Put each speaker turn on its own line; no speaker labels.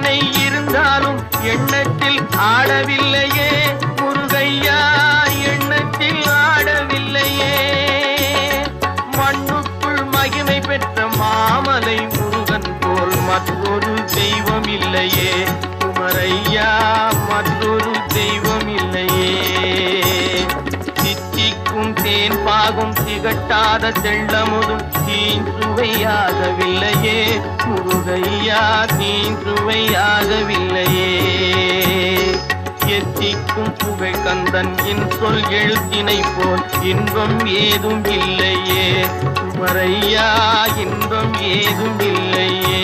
எத்தனை இருந்தாலும் எண்ணத்தில் ஆடவில்லையே முருகையா, எண்ணத்தில் ஆடவில்லையே. மண்ணுக்குள் மகிமை பெற்ற மாமலை முருகன் போல் மற்றொரு தெய்வம் இல்லையே குமரையா, மற்றொரு தெய்வம் இல்லையே. தித்திக்கும் தேன் பாகும் திகட்டாத தெள்ளமுதும் தீஞ்சுவையாகவில்லையே முருகையா, தீஞ்சுவையாகவில்லையே. எத்திக்கும் புகை கந்தன் என் சொல் எழுத்தினை போல் இன்பம் ஏதும் இல்லையே குமரையா, இன்பம் ஏதும் இல்லையே.